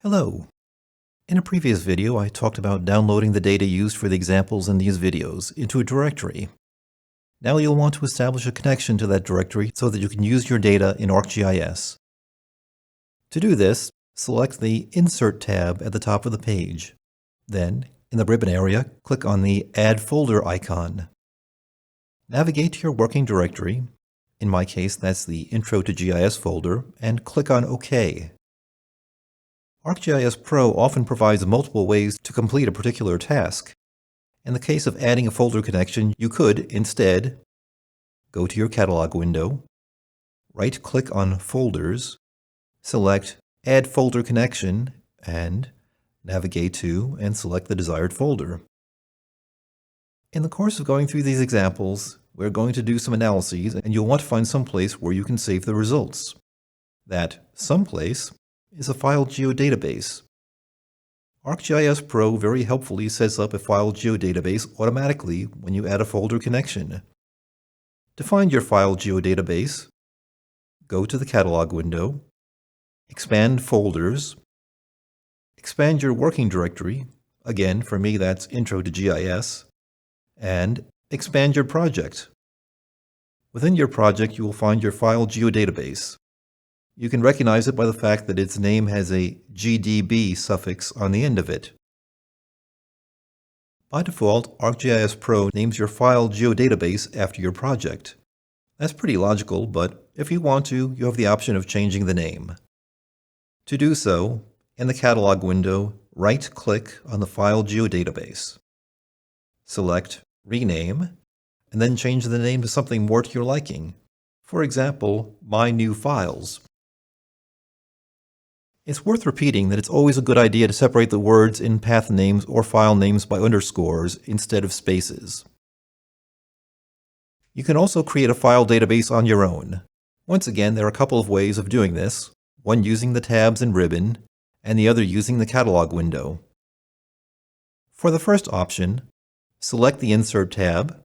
Hello. In a previous video, I talked about downloading the data used for the examples in these videos into a directory. Now you'll want to establish a connection to that directory so that you can use your data in ArcGIS. To do this, select the Insert tab at the top of the page. Then, in the ribbon area, click on the Add Folder icon. Navigate to your working directory. In my case, that's the Intro to GIS folder, and click on OK. ArcGIS Pro often provides multiple ways to complete a particular task. In the case of adding a folder connection, you could, instead, go to your catalog window, right-click on Folders, select Add Folder Connection, and navigate to and select the desired folder. In the course of going through these examples, we're going to do some analyses, and you'll want to find some place where you can save the results. That someplace is a file geodatabase. ArcGIS Pro very helpfully sets up a file geodatabase automatically when you add a folder connection. To find your file geodatabase, go to the Catalog window, expand Folders, expand your working directory, again for me that's Intro to GIS, and expand your project. Within your project you will find your file geodatabase. You can recognize it by the fact that its name has a GDB suffix on the end of it. By default, ArcGIS Pro names your file geodatabase after your project. That's pretty logical, but if you want to, you have the option of changing the name. To do so, in the Catalog window, right-click on the file geodatabase. Select Rename, and then change the name to something more to your liking. For example, My New Files. It's worth repeating that it's always a good idea to separate the words in path names or file names by underscores instead of spaces. You can also create a file database on your own. Once again, there are a couple of ways of doing this, one using the tabs and ribbon, and the other using the Catalog window. For the first option, select the Insert tab,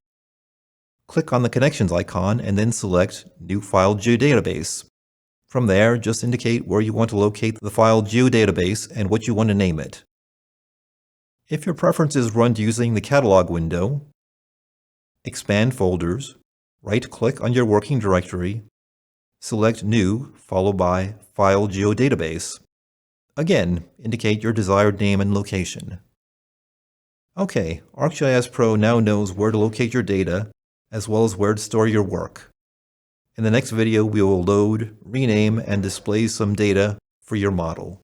click on the Connections icon, and then select New File Geodatabase. From there, just indicate where you want to locate the file geodatabase and what you want to name it. If your preference is run using the Catalog window, expand Folders, right-click on your working directory, select New, followed by File Geodatabase. Again, indicate your desired name and location. Okay, ArcGIS Pro now knows where to locate your data, as well as where to store your work. In the next video, we will load, rename, and display some data for your model.